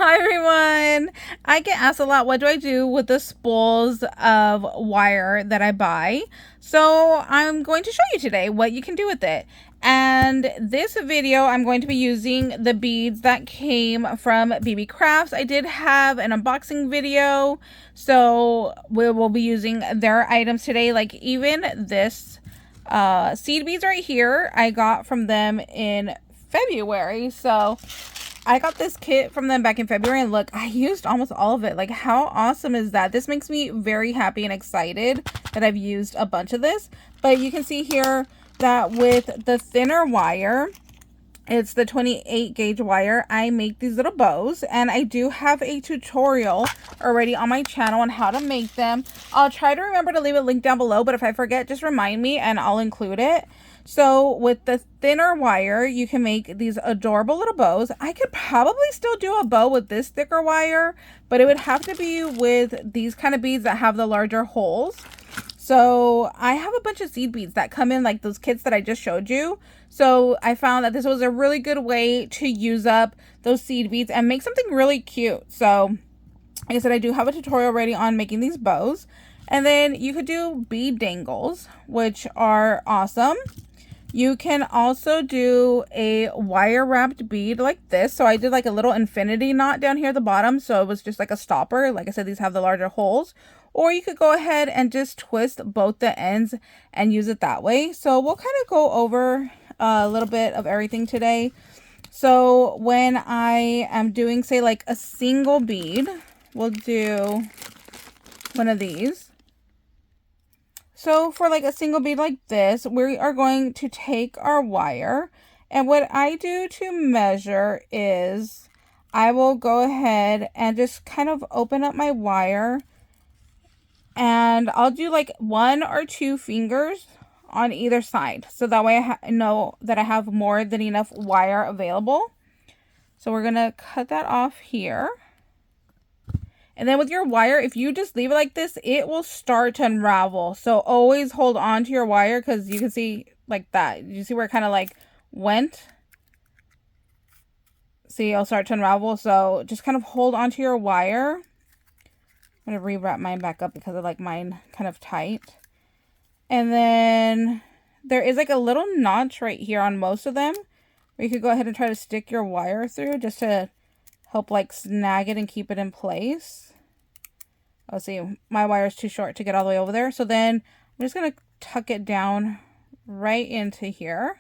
Hi everyone! I get asked a lot, what do I do with the spools of wire that I buy? So I'm going to show you today what you can do with it. And this video, I'm going to be using the beads that came from BeeBeeCraft. I did have an unboxing video, so we will be using their items today. Like even this seed beads right here, I got from them in February. So I got this kit from them back in February, and look, I used almost all of it. Like, how awesome is that? This makes me very happy and excited that I've used a bunch of this. But you can see here that with the thinner wire, it's the 28 gauge wire, I make these little bows, and I do have a tutorial already on my channel on how to make them. I'll try to remember to leave a link down below, but if I forget, just remind me and I'll include it. So with the thinner wire, you can make these adorable little bows. I could probably still do a bow with this thicker wire, but it would have to be with these kind of beads that have the larger holes. So I have a bunch of seed beads that come in like those kits that I just showed you. So I found that this was a really good way to use up those seed beads and make something really cute. So like I said, I do have a tutorial ready on making these bows. And then you could do bead dangles, which are awesome. You can also do a wire wrapped bead like this. So I did like a little infinity knot down here at the bottom. So it was just like a stopper. Like I said, these have the larger holes. Or you could go ahead and just twist both the ends and use it that way. So we'll kind of go over a little bit of everything today. So when I am doing, say, like a single bead, we'll do one of these. So for like a single bead like this, we are going to take our wire, and what I do to measure is I will go ahead and just kind of open up my wire, and I'll do like 1 or 2 fingers on either side. So that way I know that I have more than enough wire available. So we're going to cut that off here. And then with your wire, if you just leave it like this, it will start to unravel. So always hold on to your wire, because you can see like that. You see where it kind of like went? See, it'll start to unravel. So just kind of hold on to your wire. I'm going to rewrap mine back up because I like mine kind of tight. And then there is like a little notch right here on most of them, where you could go ahead and try to stick your wire through just to help like snag it and keep it in place. Let's see, my wire is too short to get all the way over there. So then I'm just going to tuck it down right into here.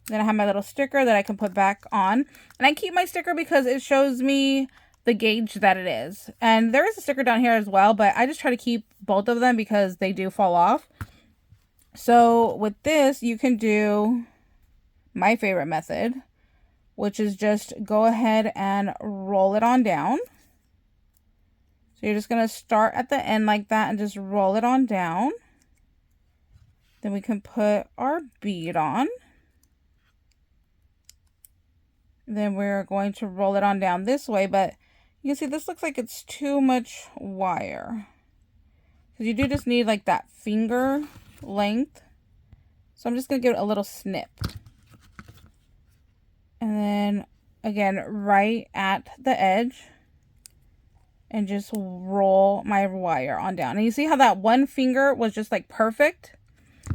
Then I have my little sticker that I can put back on. And I keep my sticker because it shows me the gauge that it is. And there is a sticker down here as well, but I just try to keep both of them because they do fall off. So with this, you can do my favorite method, which is just go ahead and roll it on down. So you're just going to start at the end like that and just roll it on down. Then we can put our bead on. Then we're going to roll it on down this way, but you can see this looks like it's too much wire, because you do just need like that finger length. So I'm just going to give it a little snip. And then again, right at the edge, and just roll my wire on down. And you see how that one finger was just like perfect?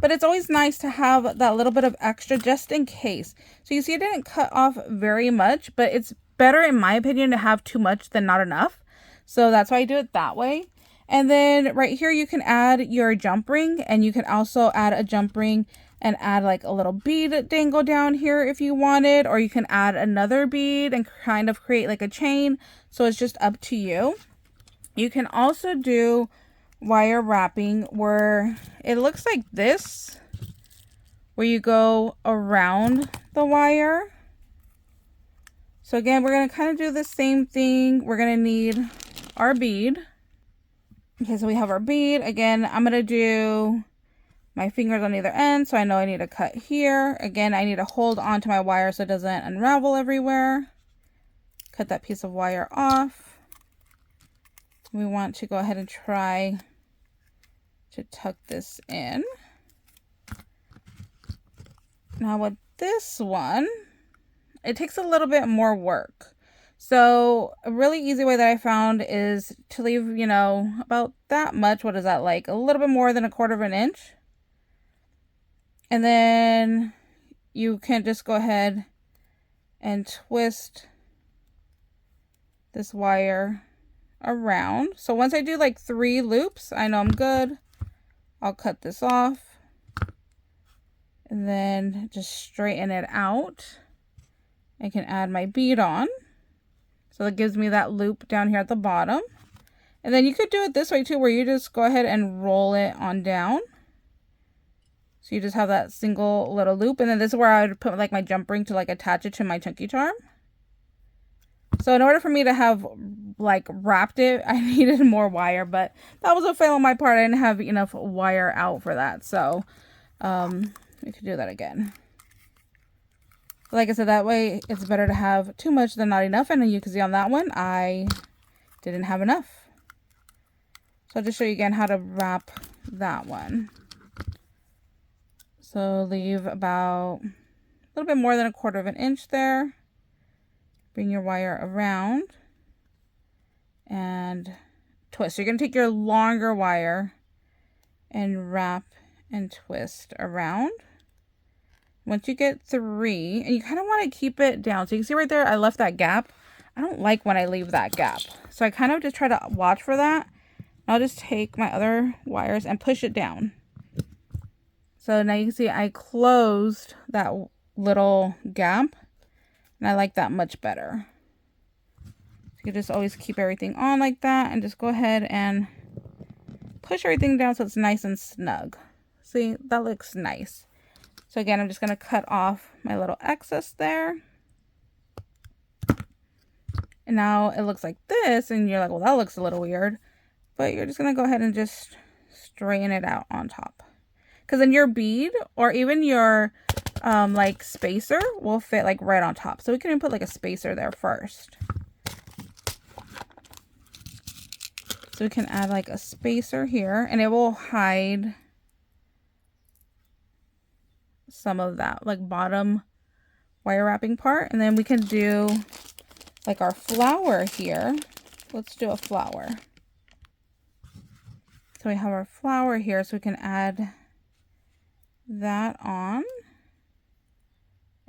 But it's always nice to have that little bit of extra just in case. So you see it didn't cut off very much, but it's better in my opinion to have too much than not enough. So that's why I do it that way. And then right here you can add your jump ring, and you can also add a jump ring and add like a little bead dangle down here if you wanted, or you can add another bead and kind of create like a chain. So it's just up to you. You can also do wire wrapping where it looks like this, where you go around the wire. So again, we're going to kind of do the same thing. We're going to need our bead. Okay, so we have our bead. Again, I'm going to do my fingers on either end, so I know I need to cut here. Again, I need to hold onto my wire so it doesn't unravel everywhere. Cut that piece of wire off. We want to go ahead and try to tuck this in. Now with this one, it takes a little bit more work. So a really easy way that I found is to leave, you know, about that much. What is that, like a little bit more than 1/4 of an inch? And then you can just go ahead and twist this wire around. So once I do like 3 loops, I know I'm good. I'll cut this off and then just straighten it out. I can add my bead on. So that gives me that loop down here at the bottom. And then you could do it this way too, where you just go ahead and roll it on down. So you just have that single little loop. And then this is where I would put like my jump ring to like attach it to my chunky charm. So in order for me to have like wrapped it, I needed more wire, but that was a fail on my part. I didn't have enough wire out for that. So we could do that again. Like I said, that way it's better to have too much than not enough. And you can see on that one, I didn't have enough. So I'll just show you again how to wrap that one. So leave about a little bit more than 1/4 of an inch there. Bring your wire around and twist. So you're going to take your longer wire and wrap and twist around. Once you get 3, and you kind of want to keep it down. So you can see right there, I left that gap. I don't like when I leave that gap. So I kind of just try to watch for that. I'll just take my other wires and push it down. So now you can see I closed that little gap, and I like that much better. So you just always keep everything on like that, and just go ahead and push everything down so it's nice and snug. See, that looks nice. So again, I'm just going to cut off my little excess there. And now it looks like this, and you're like, well, that looks a little weird. But you're just going to go ahead and just straighten it out on top. Because then your bead, or even your like spacer, will fit like right on top. So we can even put like a spacer there first. So we can add like a spacer here, and it will hide some of that like bottom wire wrapping part. And then we can do like our flower here. Let's do a flower. So we have our flower here, so we can add that on.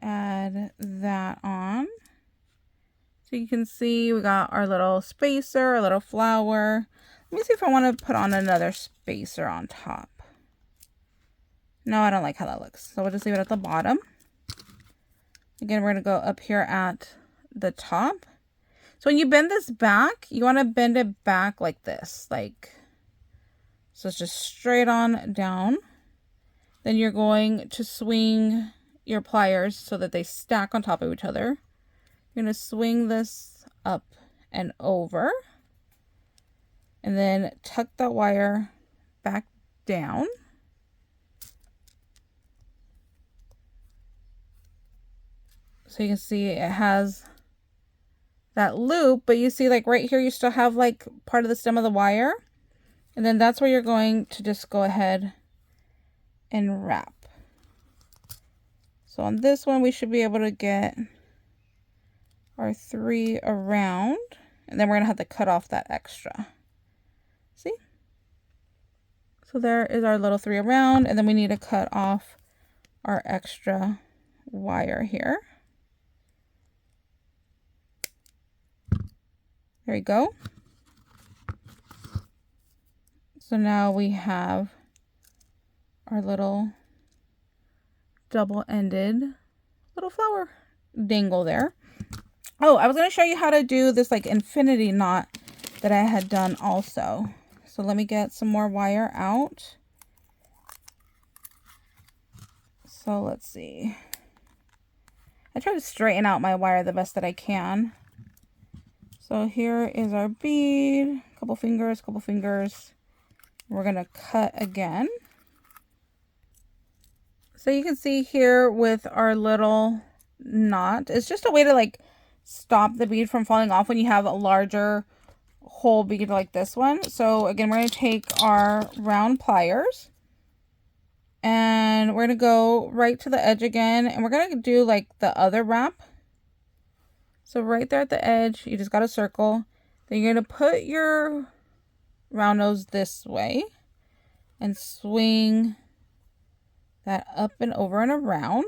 Add that on. So you can see we got our little spacer, our little flower. Let me see if I want to put on another spacer on top. No, I don't like how that looks. So we'll just leave it at the bottom. Again, we're going to go up here at the top. So when you bend this back, you want to bend it back like this. So it's just straight on down. Then you're going to swing your pliers so that they stack on top of each other. You're going to swing this up and over. And then tuck that wire back down. So you can see it has that loop, but you see like right here you still have like part of the stem of the wire. And then that's where you're going to just go ahead and wrap. So on this one we should be able to get our 3 around, and then we're gonna have to cut off that extra. See? So there is our little 3 around, and then we need to cut off our extra wire here. There you go. So now we have our little double-ended little flower dangle there. Oh, I was going to show you how to do this like infinity knot that I had done also. So let me get some more wire out. So let's see. I try to straighten out my wire the best that I can. So here is our bead, couple fingers. We're going to cut again. So you can see here with our little knot, it's just a way to like stop the bead from falling off when you have a larger whole bead like this one. So again, we're going to take our round pliers and we're going to go right to the edge again, and we're going to do like the other wrap. So right there at the edge, you just got a circle. Then you're going to put your round nose this way and swing that up and over and around.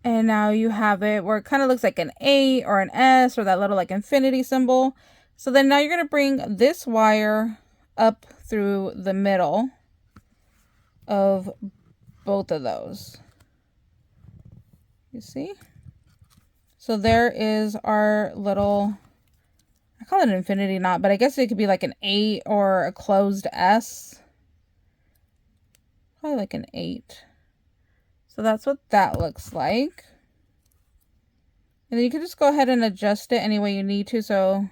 And now you have it where it kind of looks like an A or an S or that little like infinity symbol. So then now you're going to bring this wire up through the middle of both of those. You see? So there is our little, I call it an infinity knot, but I guess it could be like an 8 or a closed S. Probably like an 8. So that's what that looks like. And then you can just go ahead and adjust it any way you need to. So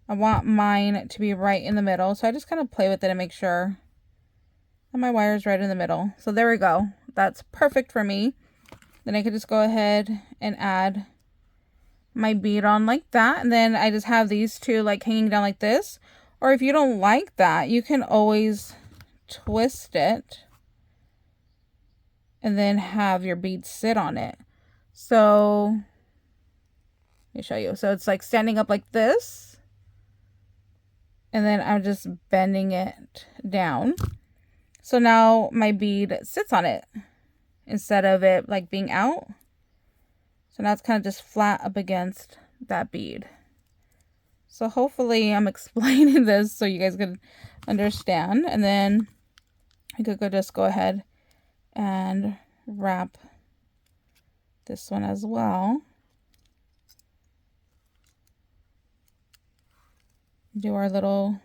I want mine to be right in the middle. So I just kind of play with it and make sure that my wire is right in the middle. So there we go. That's perfect for me. Then I could just go ahead and add my bead on like that. And then I just have these two like hanging down like this. Or if you don't like that, you can always twist it and then have your bead sit on it. So let me show you. So it's like standing up like this. And then I'm just bending it down. So now my bead sits on it instead of it like being out. So now it's kind of just flat up against that bead. So hopefully I'm explaining this so you guys can understand. And then I could just go ahead and wrap this one as well. Do our little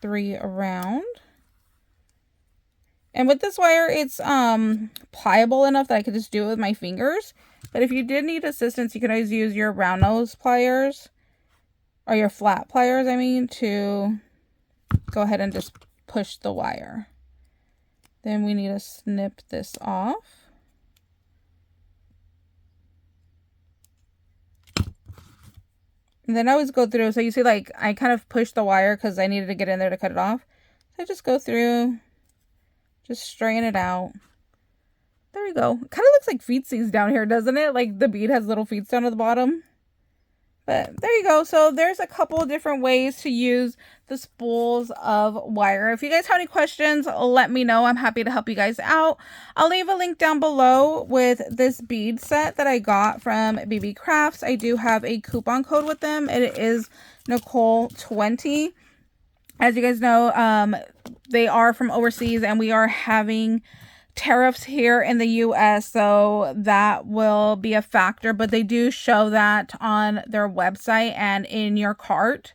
3 around. And with this wire, it's pliable enough that I could just do it with my fingers. But if you did need assistance, you can always use your round nose pliers, or your flat pliers, I mean, to go ahead and just push the wire. Then we need to snip this off. And then I always go through, so you see like I kind of pushed the wire because I needed to get in there to cut it off. So I just go through, just straighten it out. There we go. Kind of looks like feetsies down here, doesn't it? Like the bead has little feet down at the bottom. But there you go. So there's a couple of different ways to use the spools of wire. If you guys have any questions, let me know. I'm happy to help you guys out. I'll leave a link down below with this bead set that I got from BeeBeeCraft. I do have a coupon code with them. It is Nicole20. As you guys know, they are from overseas and we are having tariffs here in the US, so that will be a factor, but they do show that on their website and in your cart.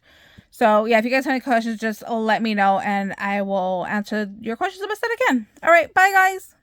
So yeah, if you guys have any questions, just let me know and I will answer your questions the best that I can. All right, bye guys.